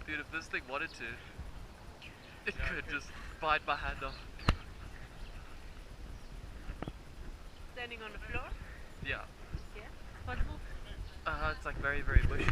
Dude, if this thing wanted to, it could just bite my hand off. Standing on the floor? Yeah. Yeah. Possible? It's like very, very bushy.